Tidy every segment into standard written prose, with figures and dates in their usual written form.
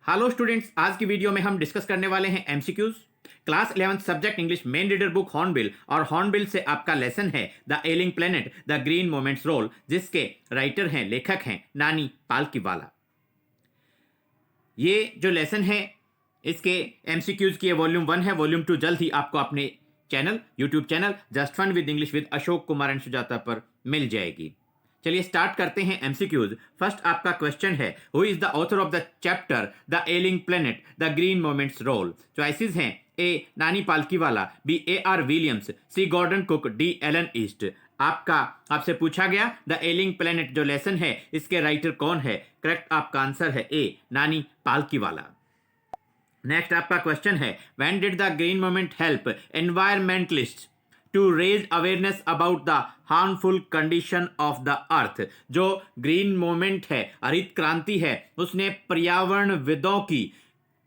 Hello students, आज की video में हम डिस्कस करने वाले हैं MCQs. Class 11 subject English main reader book Hornbill, और हॉर्नबिल से आपका लेसन है the ailing planet the green movement's role, जिसके राइटर हैं, लेखक हैं नानी पालकीवाला। ये जो लेसन है इसके एमसीक्यूज की वॉल्यूम 1 है। वॉल्यूम 2 जल्द ही आपको अपने channel, YouTube channel just fun with English with Ashok Kumar and Sujata पर मिल जाएगी। चलिए स्टार्ट करते हैं एमसीक्यूज। फर्स्ट आपका क्वेश्चन है, who is the author of the chapter the ailing planet the green movement's role. Choices हैं A Nani Palkhivala, B A R Williams, C Gordon Cook, D Alan East. आपसे पूछा गया द एलिंग प्लेनेट जो lesson है इसके writer कौन है। Correct आपका आंसर है ए नानी पालकीवाला। नेक्स्ट आपका क्वेश्चन है, when did the green movement help environmentalist to raise awareness about the harmful condition of the earth. जो ग्रीन मूवमेंट है, हरित क्रांति है, उसने पर्यावरणविदों की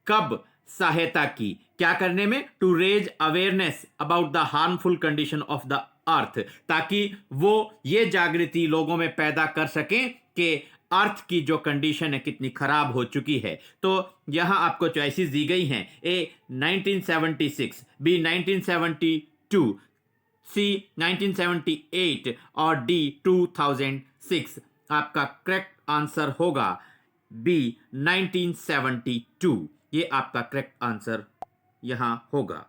कब सहायता की, क्या करने में? To raise awareness about the harmful condition of the earth, ताकि वो ये जागृति लोगों में पैदा कर सकें कि अर्थ की जो कंडीशन है कितनी खराब हो चुकी है। तो यहां आपको चॉइसेस दी गई हैं, ए 1976, बी 1972, सी 1978 और डी 2006। आपका करेक्ट आंसर होगा बी 1972। ये आपका करेक्ट आंसर यहां होगा।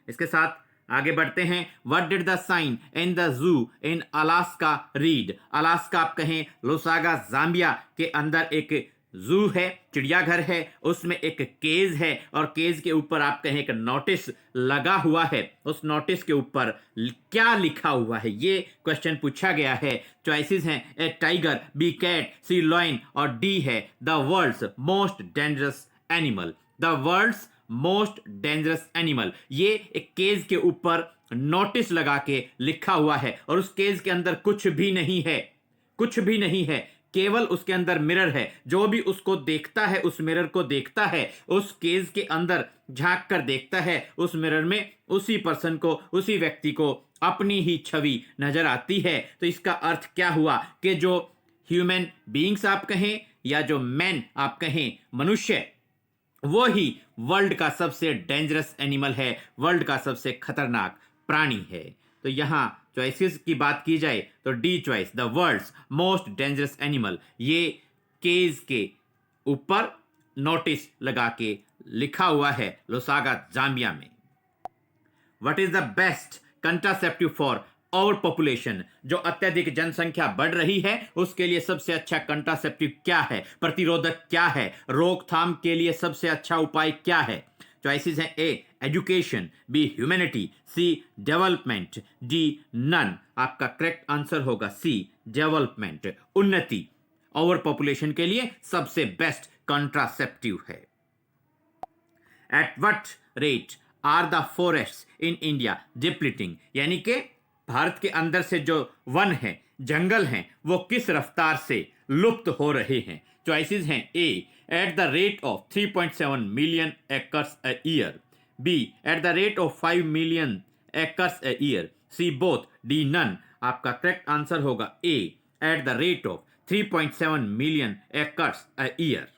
इसके साथ आगे बढ़ते हैं। What did the sign in the zoo in Alaska read. Alaska आप कहें लोसागा जाम्बिया के अंदर एक जू है, चिड़ियाघर है, उसमें एक केज है, और केज के ऊपर आप कहें एक नोटिस लगा हुआ है। उस नोटिस के ऊपर क्या लिखा हुआ है, ये क्वेश्चन पूछा गया है। चॉइसेस हैं A tiger, B cat, C lion और डी है the world's most dangerous animal. The world's most dangerous animal, ये एक केज के ऊपर नोटिस लगा के लिखा हुआ है, और उस केज के अंदर कुछ भी नहीं है, कुछ भी नहीं है, केवल उसके अंदर मिरर है। जो भी उसको देखता है, उस मिरर को देखता है, उस केज के अंदर झांक कर देखता है, उस मिरर में उसी पर्सन को, उसी व्यक्ति को अपनी ही छवि नजर आती है। तो इसका अर्थ क्या हुआ कि जो ह्यूमन बीइंग्स आप कहें या जो मैन आप कहें, मनुष्य, वो ही वर्ल्ड का सबसे डेंजरस एनिमल है, वर्ल्ड का सबसे खतरनाक प्राणी है। तो यहां चॉइसेस की बात की जाए तो D choice, the world's most dangerous animal, ये केज के ऊपर नोटिस लगा के लिखा हुआ है लोसागा जाम्बिया में। What is the best contraceptive for over population. जो अत्यधिक जनसंख्या बढ़ रही है उसके लिए सबसे अच्छा कंट्रासेप्टिव क्या है, प्रतिरोधक क्या है, रोकथाम के लिए सबसे अच्छा उपाय क्या है। चॉइसेस हैं A education, B humanity, C development, D none. आपका करेक्ट आंसर होगा सी डेवलपमेंट, उन्नति। ओवर पॉपुलेशन के लिए सबसे बेस्ट कंट्रासेप्टिव है। At what rate are the forest in India depleting. यानी कि भारत के अंदर से जो वन है, जंगल हैं, वो किस रफ्तार से लुप्त हो रहे हैं। चॉइसेस हैं A at the rate of 3.7 million acres a year, B at the rate of 5 million acres a year, C both, D none. आपका करेक्ट आंसर होगा A at the rate of 3.7 million acres a year.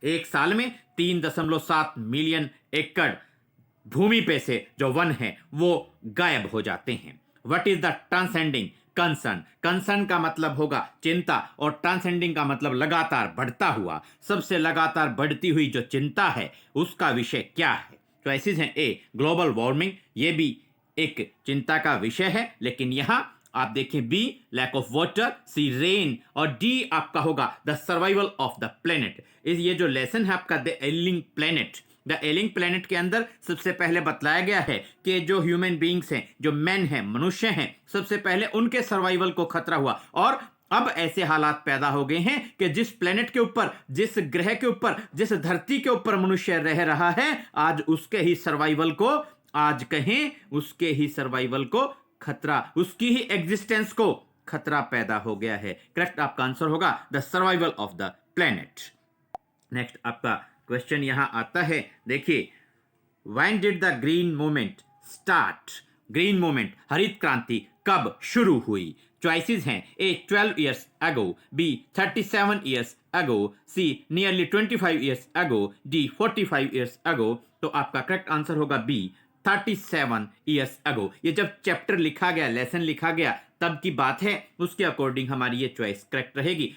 एक साल में 3.7 million एकड़ भूमि पे से जो one है वो गायब हो जाते हैं। What is the transcending concern. Concern का मतलब होगा चिंता, और ट्रांसेंडिंग का मतलब लगातार बढ़ता हुआ। सबसे लगातार बढ़ती हुई जो चिंता है उसका विषय क्या है। चॉइसेस हैं ए ग्लोबल वार्मिंग, ये भी एक चिंता का विषय है, लेकिन यहां आप देखें B lack of water, C rain, और डी आपका होगा the survival of the planet. ये जो लेसन है आपका the ailing planet, the ailing planet के अंदर सबसे पहले बतलाया गया है कि जो ह्यूमन बीइंग्स हैं, जो मैन हैं, मनुष्य हैं, सबसे पहले उनके सर्वाइवल को खतरा हुआ, और अब ऐसे हालात पैदा हो गए हैं कि जिस प्लेनेट के ऊपर, जिस ग्रह के ऊपर, जिस धरती के ऊपर मनुष्य रह रहा है, आज उसके ही सर्वाइवल को, आज कहें उसके ही सर्वाइवल को खतरा, उसकी ही एग्जिस्टेंस को खतरा पैदा हो गया है। करेक्ट आपका आंसर होगा the survival of the planet. Next आपका क्वेश्चन यहां आता है, देखिए, when did the green movement start. Green movement, हरित क्रांति कब शुरू हुई। चॉइसेस हैं A 12 years ago, B 37 years ago, C nearly 25 years ago, D 45 years ago. तो आपका करेक्ट आंसर होगा बी 37 ईयर्स अगो। ये जब चैप्टर लिखा गया, लेसन लिखा गया, तब की बात है, उसके अकॉर्डिंग हमारी ये चॉइस करेक्ट रहेगी।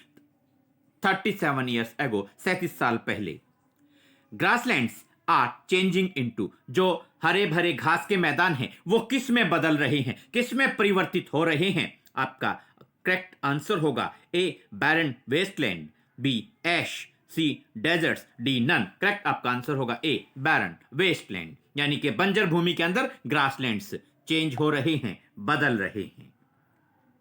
37 ईयर्स अगो, 37 साल पहले। ग्रासलैंड्स आर चेंजिंग इनटू, जो हरे भरे घास के मैदान हैं वो किस में बदल रहे हैं, किस में परिवर्तित हो रहे हैं? आपका करेक्ट आंसर होगा ए बैरन वेस्टलैंड, बी एश, सी डेजर्ट्स, डी नन। करेक्ट आपका आंसर होगा ए बैरन वेस्टलैंड, यानी कि बंजर भूमि के अंदर ग्रासलैंड्स चेंज हो रहे हैं, बदल रहे हैं।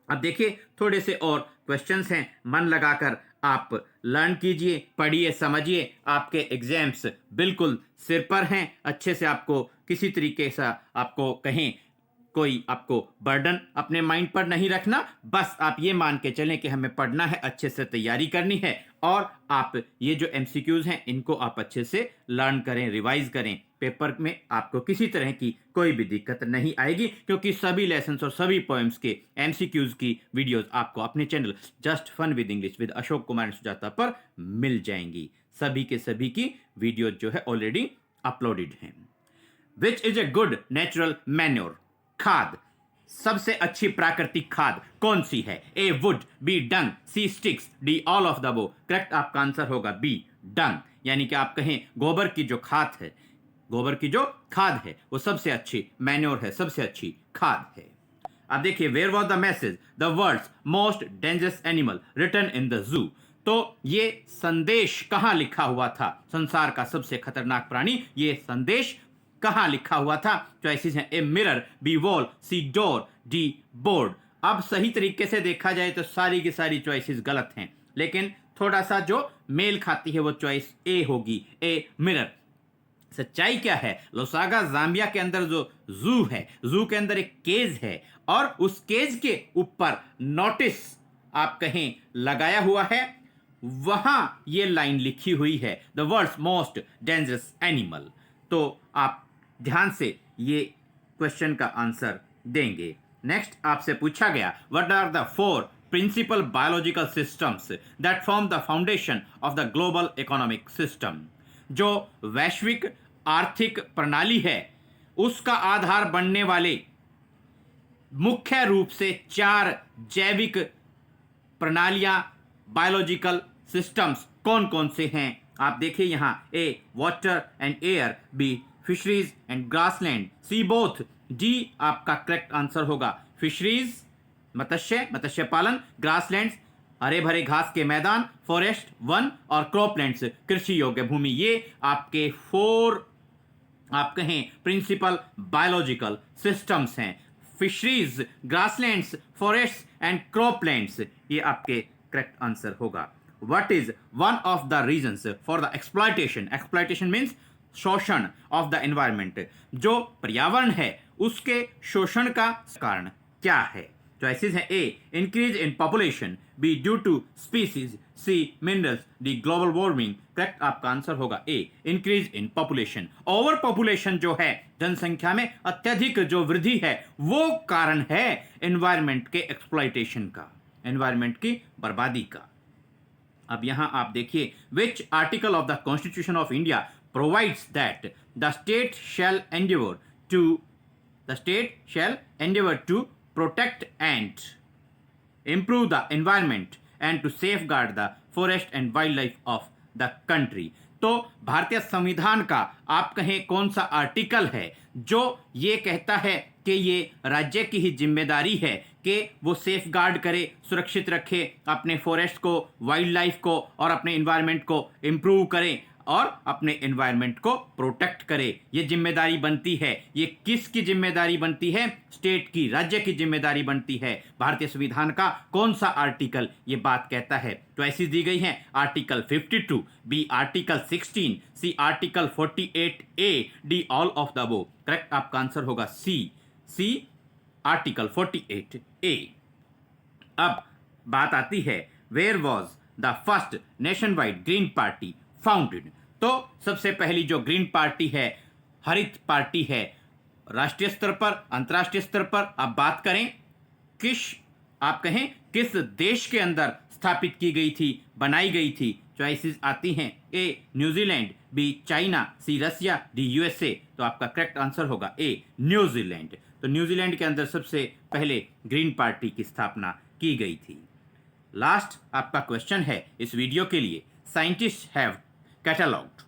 अब देखिए थोड़े से और क्वेश्चंस हैं, मन लगाकर आप लर्न कीजिए, पढ़िए, समझिए। आपके एग्जाम्स बिल्कुल सिर पर हैं। अच्छे से आपको किसी तरीके से आपको कहें कोई आपको बर्डन अपने माइंड पर नहीं रखना, बस आप ये मान के चलें कि हमें पढ़ना है, अच्छे से तैयारी करनी है, और आप ये जो एमसीक्यूज हैं इनको आप अच्छे से लर्न करें, रिवाइज करें। पेपर में आपको किसी तरह की कोई भी दिक्कत नहीं आएगी, क्योंकि सभी लेसन्स और सभी पोएम्स के एमसीक्यूज की वीडियोस आपको अपने channel just fun with English with Ashok Kumar and Sujata पर मिल जाएंगी। सभी के सभी की वीडियो जो है ऑलरेडी अपलोडेड हैं। Which is a good natural manure, खाद, सबसे अच्छी प्राकृतिक खाद कौन सी है? A wood, B dung, C sticks, D all of the above. Correct आपका आंसर होगा बी डंग, यानी कि आप कहें गोबर की जो खाद है, गोबर की जो खाद है वो सबसे अच्छी मैन्योर है, सबसे अच्छी खाद है। अब देखिए, where was the message the world's most dangerous animal written in the zoo. तो ये संदेश कहां लिखा हुआ था? संसार का सबसे खतरनाक प्राणी, ये संदेश कहां लिखा हुआ था? चॉइसेस हैं A mirror, B wall, C door, D board. अब सही तरीके से देखा जाए तो सारी की सारी चॉइसेस गलत हैं, लेकिन थोड़ा सा जो मेल खाती है वो चॉइस ए होगी, ए मिरर। सच्चाई क्या है? लोसागा जाम्बिया के अंदर जो जू है, जू के अंदर एक केज है, और उस केज के ऊपर नोटिस आप कहें लगाया हुआ है, वहां ये लाइन लिखी हुई है, the world's most dangerous animal. तो आप ध्यान से ये क्वेश्चन का आंसर देंगे। नेक्स्ट आपसे पूछा गया, what are the 4 principal biological systems that form the foundation of the global economic system. जो वैश्विक आर्थिक प्रणाली है उसका आधार बनने वाले मुख्य रूप से 4 जैविक प्रणालियां, बायोलॉजिकल सिस्टम्स कौन कौन से हैं? आप देखिए यहां, A water and air, B fisheries and grassland, C both, D आपका करेक्ट आंसर होगा फिशरीज मत्स्य पालन, ग्रासलैंड्स हरे भरे घास के मैदान, फॉरेस्ट वन, और क्रॉपलैंड्स कृषि योग्य भूमि। ये आपके 4 आप कहें प्रिंसिपल बायोलॉजिकल सिस्टम्स हैं। Fisheries, grasslands, forest and croplands, ये आपके करेक्ट आंसर होगा। What is one of the reasons for the exploitation? Exploitation means शोषण ऑफ द एनवायरमेंट। जो पर्यावरण है उसके शोषण का कारण क्या है? चॉइसेस हैं A increase in population, B due to species, C minerals, D global warming. Correct आपका आंसर होगा A increase in population. Over population जो है, जनसंख्या में अत्यधिक जो वृद्धि है, वो कारण है एनवायरमेंट के एक्सप्लॉयटेशन का, एनवायरमेंट की बर्बादी का। अब यहां आप देखिए, which article of the constitution of India provides that the state shall endeavor to protect and improve the environment and to safeguard the forest and wildlife of the country। तो भारतीय संविधान का आप कहें कौन सा आर्टिकल है जो ये कहता है कि ये राज्य की ही जिम्मेदारी है कि वो सेफ गार्ड करे, सुरक्षित रखे अपने फॉरेस्ट को, वाइल्ड लाइफ को, और अपने इन्वायरमेंट को इम्प्रूव करे और अपने एनवायरनमेंट को प्रोटेक्ट करे। ये जिम्मेदारी बनती है। ये किसकी जिम्मेदारी बनती है? स्टेट की, राज्य की जिम्मेदारी बनती है। भारतीय संविधान का कौन सा आर्टिकल ये बात कहता है? चॉइसेस दी गई हैं, article 52, B article 16, C article 48A, D all of the above. Correct आपका आंसर होगा सी आर्टिकल 48A। अब बात आती है, where was the first nationwide green party founded? तो सबसे पहली जो ग्रीन पार्टी है, हरित पार्टी है, राष्ट्रीय स्तर पर, अंतर्राष्ट्रीय स्तर पर आप बात करें, किस आप कहें किस देश के अंदर स्थापित की गई थी, बनाई गई थी? चॉइसेस आती हैं ए न्यूजीलैंड, बी चाइना, सी रसिया, डी यूएसए। तो आपका करेक्ट आंसर होगा ए न्यूजीलैंड। तो न्यूजीलैंड के अंदर सबसे पहले ग्रीन पार्टी की स्थापना की गई थी। लास्ट आपका क्वेश्चन है इस वीडियो के लिए। Scientist have catalogued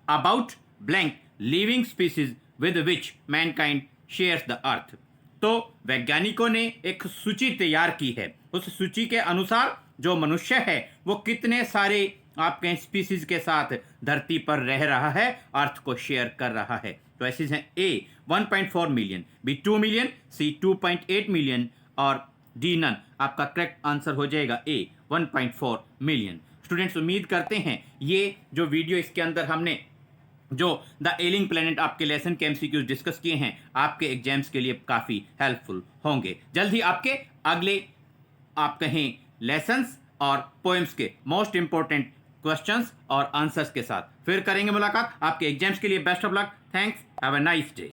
about blank living species with which Mankind shares the earth. तो वैज्ञानिकों ने एक सूची तैयार की है। उस सूची के अनुसार जो मनुष्य है वो कितने सारे आपके स्पीसीज के साथ धरती पर रह रहा है, अर्थ को शेयर कर रहा है। तो ऐसी हैं ए 1.4 मिलियन, बी 2 मिलियन, सी 2.8 मिलियन और डी नन। आपका करेक्ट आंसर हो जाएगा ए 1.4 मिलियन। स्टूडेंट्स, उम्मीद करते हैं ये जो वीडियो इसके अंदर हमने जो द एलिंग प्लेनेट आपके लेसन के एमसीक्यूज डिस्कस किए हैं आपके एग्जाम्स के लिए काफ़ी हेल्पफुल होंगे। जल्द ही आपके अगले आप कहें लेसन्स और पोएम्स के मोस्ट इंपॉर्टेंट क्वेश्चंस और आंसर्स के साथ फिर करेंगे मुलाकात। आपके एग्जाम्स के लिए best of luck. Thanks, have a nice day.